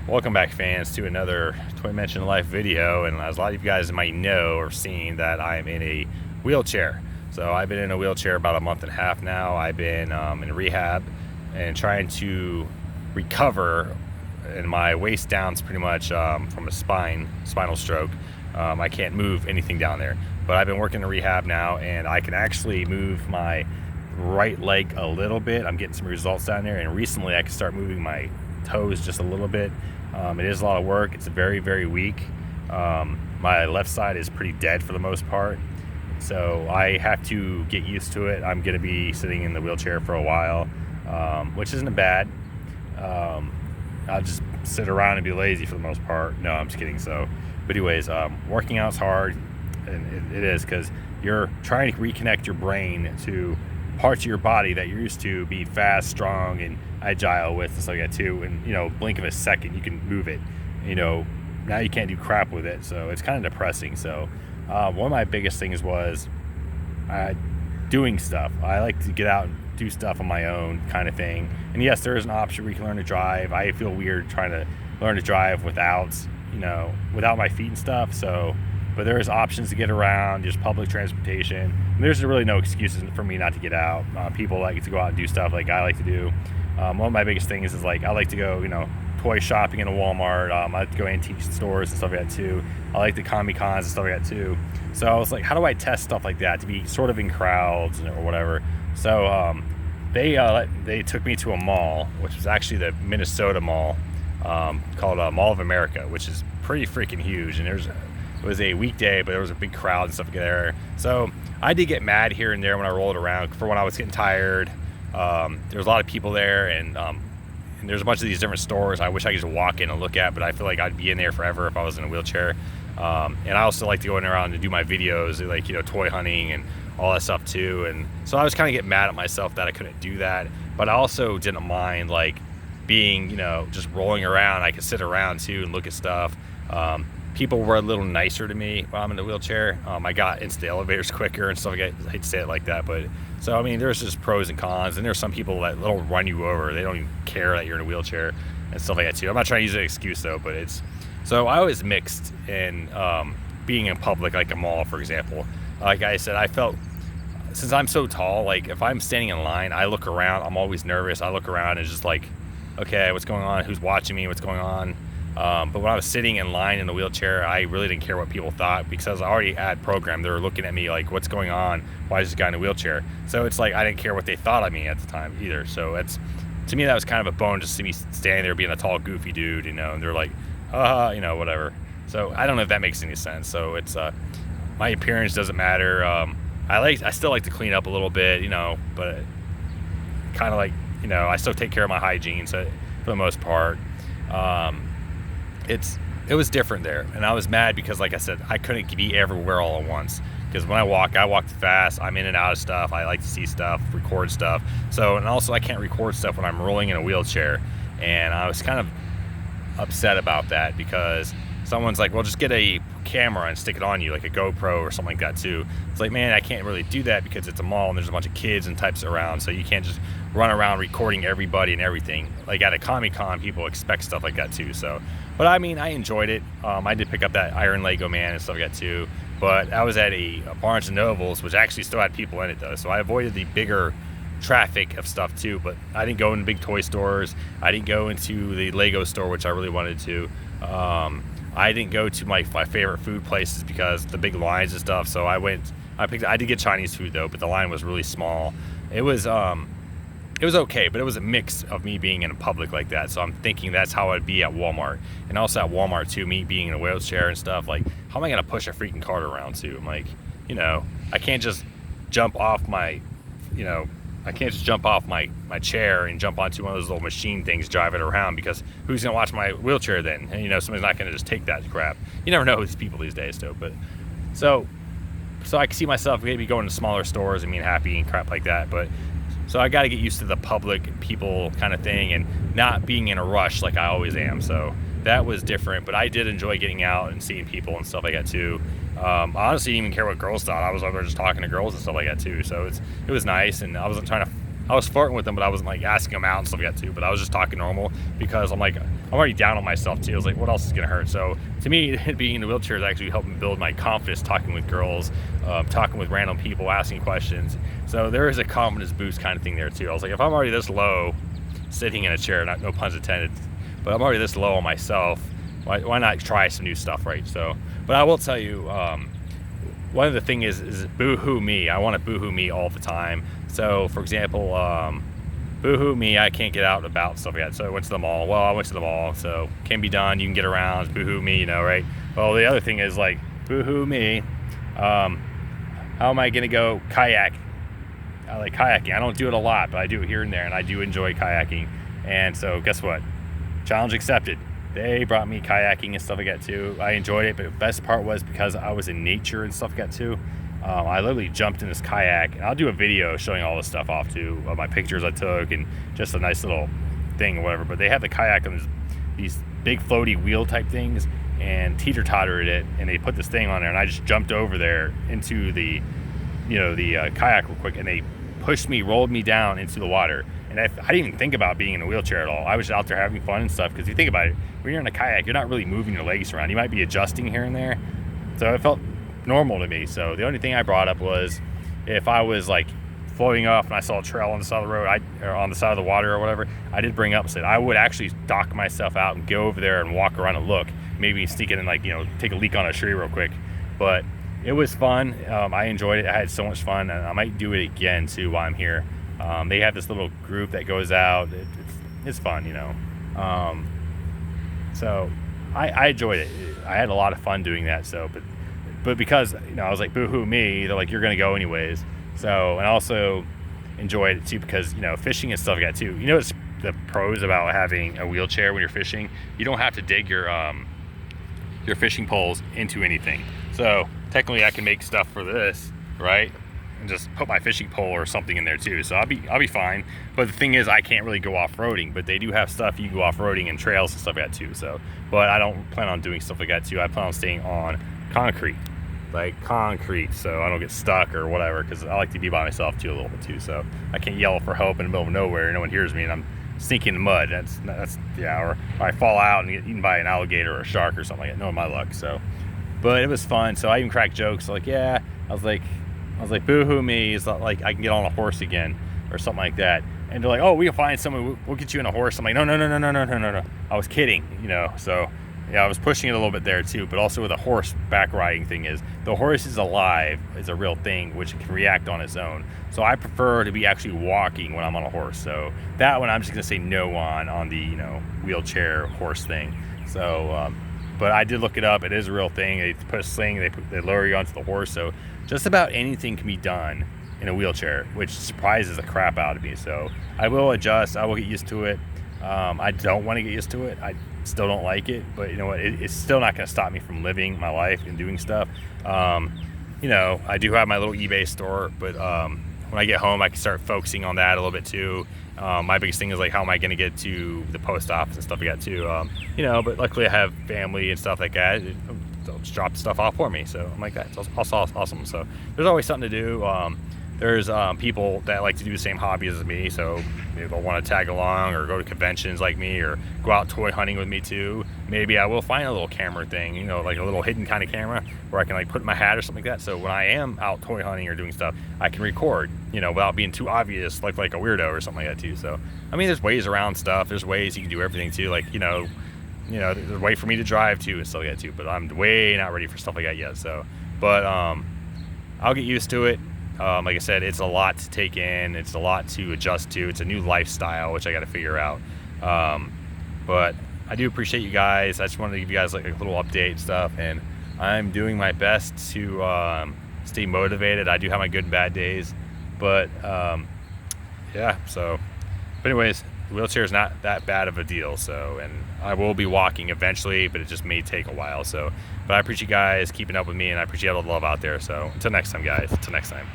Welcome back, fans, to another Toymension Life video. And as a lot of you guys might know or seen, that I'm in a wheelchair. So I've been in a wheelchair about a month and a half now. I've been in rehab and trying to recover. And my waist down's pretty much from a spinal stroke. I can't move anything down there. But I've been working in rehab now, and I can actually move my right leg a little bit. I'm getting some results down there, and recently I can start moving my toes just a little bit. It is a lot of work. It's very, very weak. My left side is pretty dead for the most part, so I have to get used to it. I'm going to be sitting in the wheelchair for a while, which isn't bad. I'll just sit around and be lazy for the most part. No, I'm just kidding. But anyways, working out's hard, and it is, because you're trying to reconnect your brain to parts of your body that you're used to being fast, strong, and agile with, and stuff like that too. And blink of a second you can move it. Now you can't do crap with it, so it's kind of depressing. So one of my biggest things was doing stuff. I like to get out and do stuff on my own, kind of thing. And yes, there is an option where you can learn to drive. I feel weird trying to learn to drive without my feet and stuff. But there's options to get around, just public transportation. And there's really no excuses for me not to get out. People like to go out and do stuff like I like to do. One of my biggest things is, like, I like to go, toy shopping in a Walmart. I like to go antique stores and stuff like that too. I like the Comic Cons and stuff like that too. So I was like, how do I test stuff like that to be sort of in crowds or whatever? So they took me to a mall, which was actually the Minnesota Mall, called Mall of America, which is pretty freaking huge. And it was a weekday, but there was a big crowd and stuff there. So I did get mad here and there when I rolled around for when I was getting tired. There was a lot of people there, and there's a bunch of these different stores I wish I could just walk in and look at, but I feel like I'd be in there forever if I was in a wheelchair. And I also like to go in around and do my videos, like, toy hunting and all that stuff too. And so I was kind of getting mad at myself that I couldn't do that, but I also didn't mind, like, being, just rolling around. I could sit around too and look at stuff. People were a little nicer to me while I'm in the wheelchair. I got into the elevators quicker and stuff. I hate to say it like that, but so I mean, there's just pros and cons, and there's some people that will run you over. They don't even care that you're in a wheelchair and stuff like that too. I'm not trying to use an excuse though, but so I was mixed in being in public, like a mall, for example. Like I said, I felt, since I'm so tall, like if I'm standing in line, I look around. I'm always nervous. I look around and just like, okay, what's going on? Who's watching me? What's going on? But when I was sitting in line in the wheelchair, I really didn't care what people thought, because I already had programmed. They were looking at me like, what's going on? Why is this guy in a wheelchair? So it's like I didn't care what they thought of me at the time either. So to me, that was kind of a bone, just to see me standing there being a tall, goofy dude, and they're like, whatever. So I don't know if that makes any sense. So it's my appearance doesn't matter. I still like to clean up a little bit, but kind of like, I still take care of my hygiene, so for the most part. It was different there, and I was mad because, like I said, I couldn't be everywhere all at once, because when I walk fast. I'm in and out of stuff. I like to see stuff, record stuff. And also I can't record stuff when I'm rolling in a wheelchair, and I was kind of upset about that, because someone's like, well, just get a camera and stick it on you, like a GoPro or something like that too. It's like, man, I can't really do that because it's a mall and there's a bunch of kids and types around, so you can't just run around recording everybody and everything. Like at a Comic Con, people expect stuff like that too. But I mean, I enjoyed it. I did pick up that Iron Lego Man and stuff like that too, but I was at a Barnes and Nobles, which actually still had people in it though, so I avoided the bigger traffic of stuff too. But I didn't go in big toy stores. I didn't go into the Lego store, which I really wanted to. I didn't go to my favorite food places because the big lines and stuff. So I did get Chinese food though, but the line was really small. It was okay, but it was a mix of me being in public like that. So I'm thinking that's how I'd be at Walmart. And also at Walmart too, me being in a wheelchair and stuff, like, how am I gonna push a freaking cart around too? I'm like, I can't just jump off my chair and jump onto one of those little machine things, drive it around, because who's gonna watch my wheelchair then? And somebody's not gonna just take that crap. You never know these people these days though. But so I can see myself maybe going to smaller stores and being happy and crap like that. But so I got to get used to the public people kind of thing and not being in a rush like I always am. So that was different, but I did enjoy getting out and seeing people and stuff like that too. I honestly didn't even care what girls thought. I was over just talking to girls and stuff like that too. So it was nice, and I I was flirting with them, but I wasn't like asking them out and stuff like that too. But I was just talking normal because I'm like, I'm already down on myself too. I was like, what else is gonna hurt? So to me, being in a wheelchair is actually helping build my confidence, talking with girls, talking with random people, asking questions. So there is a confidence boost kind of thing there too. I was like, if I'm already this low, sitting in a chair, no puns intended, but I'm already this low on myself, why not try some new stuff, right? So, but I will tell you, one of the things is boo-hoo me. I want to boo-hoo me all the time. So, for example, boo-hoo me, I can't get out and about, stuff like that. So I went to the mall. Well, I went to the mall, so can be done. You can get around. Boo-hoo me, you know, right? Well, the other thing is like, boo-hoo me. How am I going to go kayak? I like kayaking. I don't do it a lot, but I do it here and there, and I do enjoy kayaking. And so guess what? Challenge accepted. They brought me kayaking and stuff like that too. I enjoyed it, but the best part was because I was in nature and stuff like that too. I literally jumped in this kayak, and I'll do a video showing all this stuff off too, of my pictures I took and just a nice little thing or whatever. But they have the kayak on these big floaty wheel type things and teeter-tottered it, and they put this thing on there, and I just jumped over there into the kayak real quick, and they pushed me, rolled me down into the water. And I didn't even think about being in a wheelchair at all. I was out there having fun and stuff, because you think about it, when you're in a kayak, you're not really moving your legs around. You might be adjusting here and there. So it felt normal to me. So the only thing I brought up was if I was like floating off and I saw a trail on the side of the road, or on the side of the water or whatever, I did bring up, said I would actually dock myself out and go over there and walk around and look, maybe sneak in and like, take a leak on a tree real quick. But it was fun. I enjoyed it. I had so much fun, and I might do it again too while I'm here. They have this little group that goes out. It's fun, so I enjoyed it. I had a lot of fun doing that. So, but because I was like, boo-hoo me, they're like, you're gonna go anyways. So, and I also enjoyed it too because fishing and stuff like that too. It's the pros about having a wheelchair when you're fishing. You don't have to dig your fishing poles into anything. So technically, I can make stuff for this, right? And just put my fishing pole or something in there too, so I'll be fine. But the thing is, I can't really go off-roading, but they do have stuff you can go off-roading and trails and stuff like that too. So, but I don't plan on doing stuff like that too. I plan on staying on concrete, so I don't get stuck or whatever, because I like to be by myself too a little bit too. So I can't yell for help in the middle of nowhere, no one hears me, and I'm sinking in the mud. That's or I fall out and get eaten by an alligator or a shark or something like that. No, my luck. So, but it was fun. So I even cracked jokes like, I was like, boo-hoo me, it's not like I can get on a horse again or something like that. And they're like, oh, we can find someone, we'll get you in a horse. I'm like, no. I was kidding, So yeah, I was pushing it a little bit there too. But also with a horse back riding thing is, the horse is alive, is a real thing, which can react on its own. So I prefer to be actually walking when I'm on a horse. So that one I'm just gonna say no on the wheelchair horse thing. So but I did look it up. It is a real thing. They put a sling, they lower you onto the horse. So just about anything can be done in a wheelchair, which surprises the crap out of me. So I will adjust. I will get used to it. I don't want to get used to it. I still don't like it, but you know what? It's still not going to stop me from living my life and doing stuff. I do have my little eBay store, but when I get home, I can start focusing on that a little bit too. My biggest thing is like, how am I going to get to the post office and stuff like that too? But luckily I have family and stuff like that. They'll just drop stuff off for me. So I'm like, that's awesome. So there's always something to do. There's people that like to do the same hobbies as me, so maybe they'll want to tag along or go to conventions like me, or go out toy hunting with me too. Maybe I will find a little camera thing, like a little hidden kind of camera where I can like put in my hat or something like that. So when I am out toy hunting or doing stuff, I can record, without being too obvious, like a weirdo or something like that too. So I mean, there's ways around stuff. There's ways you can do everything too. Like there's a way for me to drive too and stuff like that too. But I'm way not ready for stuff like that yet. So, but I'll get used to it. Like I said, it's a lot to take in. It's a lot to adjust to. It's a new lifestyle, which I got to figure out. But I do appreciate you guys. I just wanted to give you guys like a little update stuff, and I'm doing my best to stay motivated. I do have my good and bad days, but so. But anyways, the wheelchair is not that bad of a deal. So, and I will be walking eventually, but it just may take a while. So, but I appreciate you guys keeping up with me, and I appreciate all the love out there. So until next time, guys. Until next time.